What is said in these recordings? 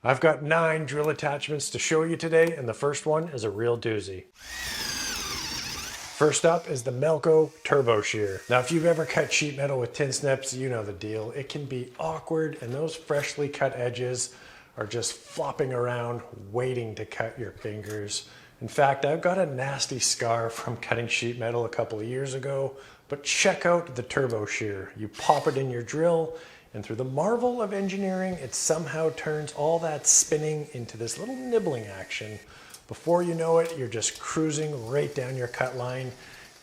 I've got 9 drill attachments to show you today, and the first one is a real doozy. First up is the Melco Turbo Shear. Now, if you've ever cut sheet metal with tin snips, you know the deal. It can be awkward, and those freshly cut edges are just flopping around, waiting to cut your fingers. In fact, I've got a nasty scar from cutting sheet metal a couple of years ago, but check out the Turbo Shear. You pop it in your drill, and through the marvel of engineering, it somehow turns all that spinning into this little nibbling action. Before you know it, you're just cruising right down your cut line.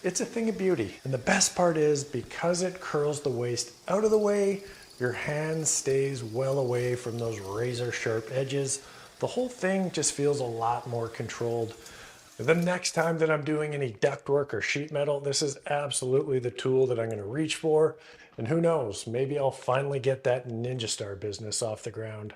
It's a thing of beauty. And the best part is, because it curls the waste out of the way, your hand stays well away from those razor sharp edges. The whole thing just feels a lot more controlled. The next time that I'm doing any ductwork or sheet metal, this is absolutely the tool that I'm going to reach for. And who knows, maybe I'll finally get that Ninja Star business off the ground.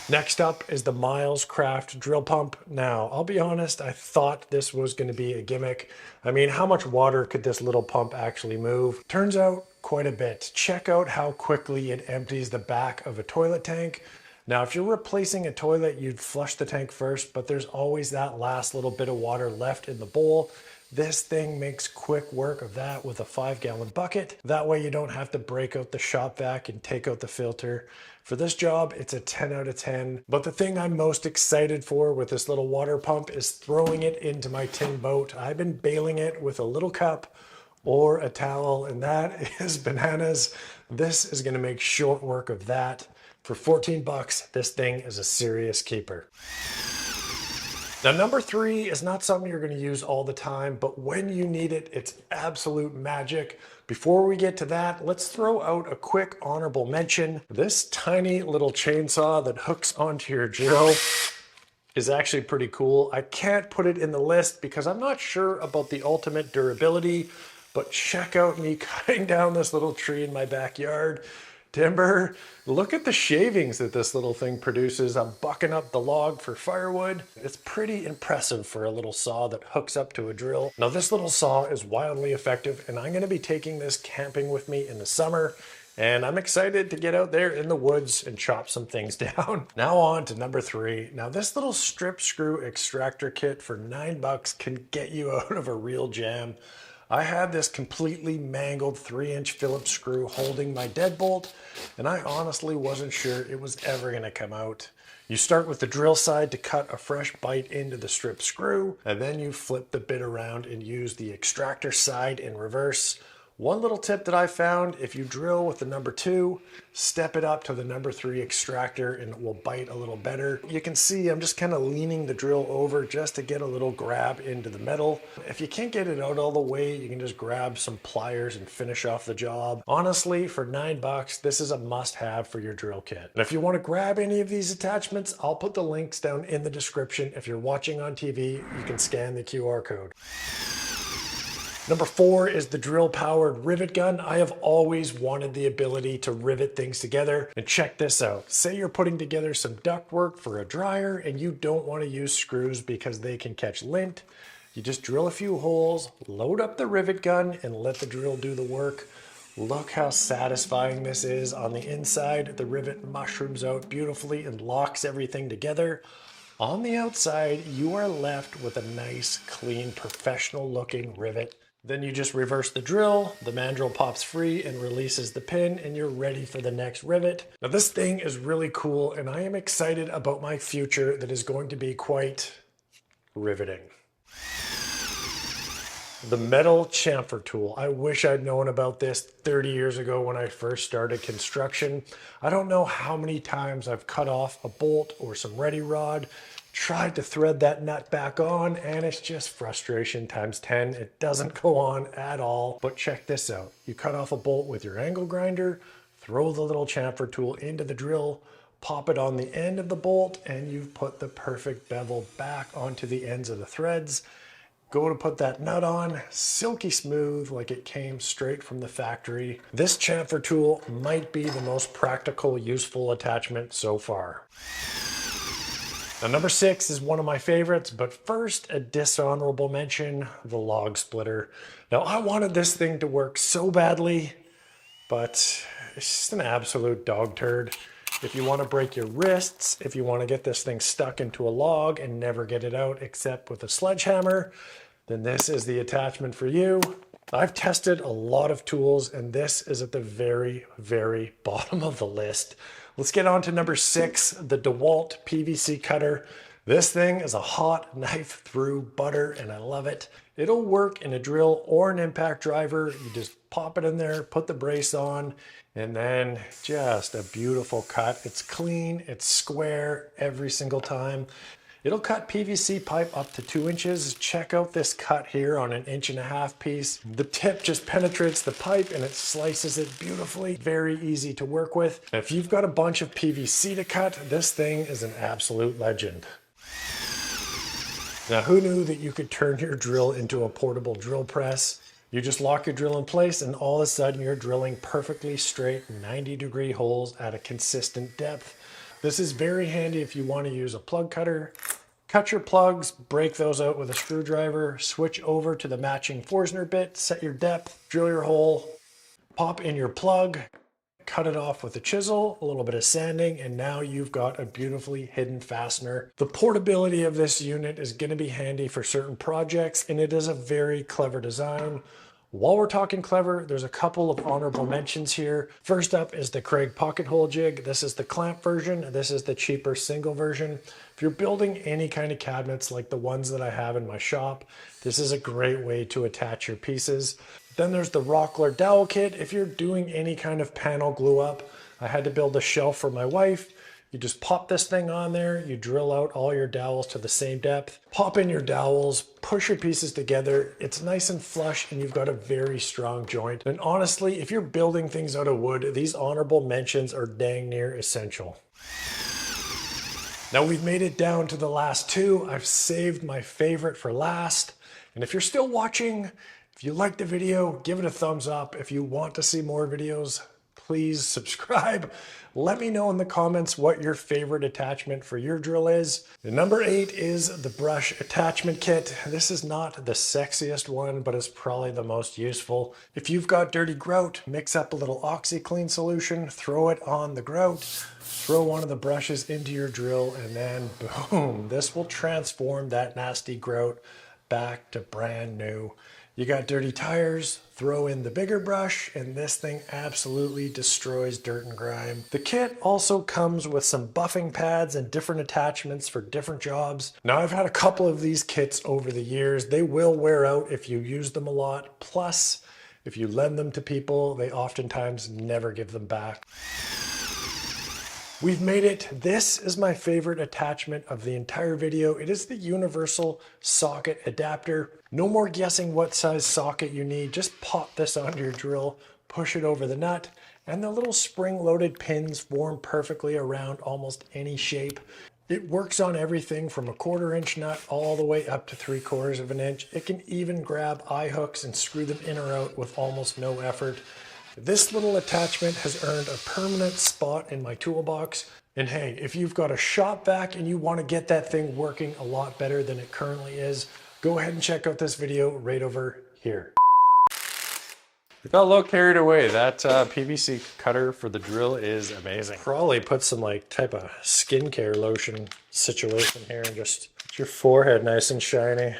Next up is the Miles Craft drill pump. Now, I'll be honest, I thought this was going to be a gimmick. I mean, how much water could this little pump actually move? Turns out quite a bit. Check out how quickly it empties the back of a toilet tank. Now, if you're replacing a toilet, you'd flush the tank first, but there's always that last little bit of water left in the bowl. This thing makes quick work of that with a 5-gallon bucket. That way you don't have to break out the shop vac and take out the filter. For this job, it's a 10 out of 10. But the thing I'm most excited for with this little water pump is throwing it into my tin boat. I've been bailing it with a little cup or a towel, and that is bananas. This is gonna make short work of that. For 14 bucks, this thing is a serious keeper. Now, number 3 is not something you're going to use all the time, but when you need it, it's absolute magic. Before we get to that, let's throw out a quick honorable mention. This tiny little chainsaw that hooks onto your drill is actually pretty cool. I can't put it in the list because I'm not sure about the ultimate durability, but check out me cutting down this little tree in my backyard. Timber, look at the shavings that this little thing produces. I'm bucking up the log for firewood. It's pretty impressive for a little saw that hooks up to a drill. Now, this little saw is wildly effective, and I'm gonna be taking this camping with me in the summer, and I'm excited to get out there in the woods and chop some things down. Now on to number 3. Now, this little strip screw extractor kit for 9 bucks can get you out of a real jam. I had this completely mangled 3-inch Phillips screw holding my deadbolt, and I honestly wasn't sure it was ever going to come out. You start with the drill side to cut a fresh bite into the strip screw, and then you flip the bit around and use the extractor side in reverse. One little tip that I found, if you drill with the number 2, step it up to the number 3 extractor and it will bite a little better. You can see I'm just kind of leaning the drill over just to get a little grab into the metal. If you can't get it out all the way, you can just grab some pliers and finish off the job. Honestly, for 9 bucks, this is a must-have for your drill kit. And if you want to grab any of these attachments, I'll put the links down in the description. If you're watching on TV, you can scan the QR code. Number 4 is the drill-powered rivet gun. I have always wanted the ability to rivet things together. And check this out. Say you're putting together some ductwork for a dryer and you don't want to use screws because they can catch lint. You just drill a few holes, load up the rivet gun, and let the drill do the work. Look how satisfying this is on the inside. The rivet mushrooms out beautifully and locks everything together. On the outside, you are left with a nice, clean, professional-looking rivet. Then you just reverse the drill, the mandrel pops free and releases the pin, and you're ready for the next rivet. Now, this thing is really cool, and I am excited about my future that is going to be quite riveting. The metal chamfer tool. I wish I'd known about this 30 years ago when I first started construction. I don't know how many times I've cut off a bolt or some ready rod, tried to thread that nut back on, and it's just frustration times 10. It doesn't go on at all. But check this out. You cut off a bolt with your angle grinder, throw the little chamfer tool into the drill, pop it on the end of the bolt, and you've put the perfect bevel back onto the ends of the threads. Go to put that nut on, silky smooth like it came straight from the factory. This chamfer tool might be the most practical, useful attachment so far. Now, number 6 is one of my favorites, but first, a dishonorable mention, the log splitter. Now, I wanted this thing to work so badly, but it's just an absolute dog turd. If you want to break your wrists, if you want to get this thing stuck into a log and never get it out except with a sledgehammer, then this is the attachment for you. I've tested a lot of tools and this is at the very, very bottom of the list. Let's get on to number 6, the DeWalt PVC cutter. This thing is a hot knife through butter and I love it. It'll work in a drill or an impact driver. You just pop it in there, put the brace on, and then just a beautiful cut. It's clean, it's square every single time. It'll cut PVC pipe up to 2 inches. Check out this cut here on an 1.5 inch piece. The tip just penetrates the pipe and it slices it beautifully. Very easy to work with. If you've got a bunch of PVC to cut, this thing is an absolute legend. Now, who knew that you could turn your drill into a portable drill press? You just lock your drill in place and all of a sudden you're drilling perfectly straight 90-degree holes at a consistent depth. This is very handy if you want to use a plug cutter. Cut your plugs, break those out with a screwdriver, switch over to the matching Forstner bit, set your depth, drill your hole, pop in your plug, cut it off with a chisel, a little bit of sanding, and now you've got a beautifully hidden fastener. The portability of this unit is going to be handy for certain projects, and it is a very clever design. While we're talking clever, there's a couple of honorable mentions here. First up is the Craig pocket hole jig. This is the clamp version. This is the cheaper single version. If you're building any kind of cabinets like the ones that I have in my shop, this is a great way to attach your pieces. Then there's the Rockler dowel kit. If you're doing any kind of panel glue up, I had to build a shelf for my wife. You just pop this thing on there, you drill out all your dowels to the same depth, pop in your dowels, push your pieces together. It's nice and flush and you've got a very strong joint. And honestly, if you're building things out of wood, these honorable mentions are dang near essential. Now we've made it down to the last 2. I've saved my favorite for last. And if you're still watching, if you like the video, give it a thumbs up. If you want to see more videos, please subscribe. Let me know in the comments what your favorite attachment for your drill is. And number 8 is the brush attachment kit. This is not the sexiest one, but it's probably the most useful. If you've got dirty grout, mix up a little OxyClean solution, throw it on the grout, throw one of the brushes into your drill, and then boom, this will transform that nasty grout back to brand new. You got dirty tires, throw in the bigger brush, and this thing absolutely destroys dirt and grime. The kit also comes with some buffing pads and different attachments for different jobs. Now, I've had a couple of these kits over the years. They will wear out if you use them a lot. Plus, if you lend them to people, they oftentimes never give them back. We've made it. This is my favorite attachment of the entire video. It is the universal socket adapter. No more guessing what size socket you need. Just pop this onto your drill, push it over the nut, and the little spring-loaded pins form perfectly around almost any shape. It works on everything from a 1/4 inch nut all the way up to 3/4 of an inch. It can even grab eye hooks and screw them in or out with almost no effort. This little attachment has earned a permanent spot in my toolbox. And hey, if you've got a shop vac and you want to get that thing working a lot better than it currently is, go ahead and check out this video right over here. We got a little carried away. That PVC cutter for the drill is amazing. Probably put some like type of skincare lotion situation here and just get your forehead nice and shiny.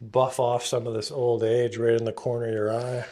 Buff off some of this old age right in the corner of your eye.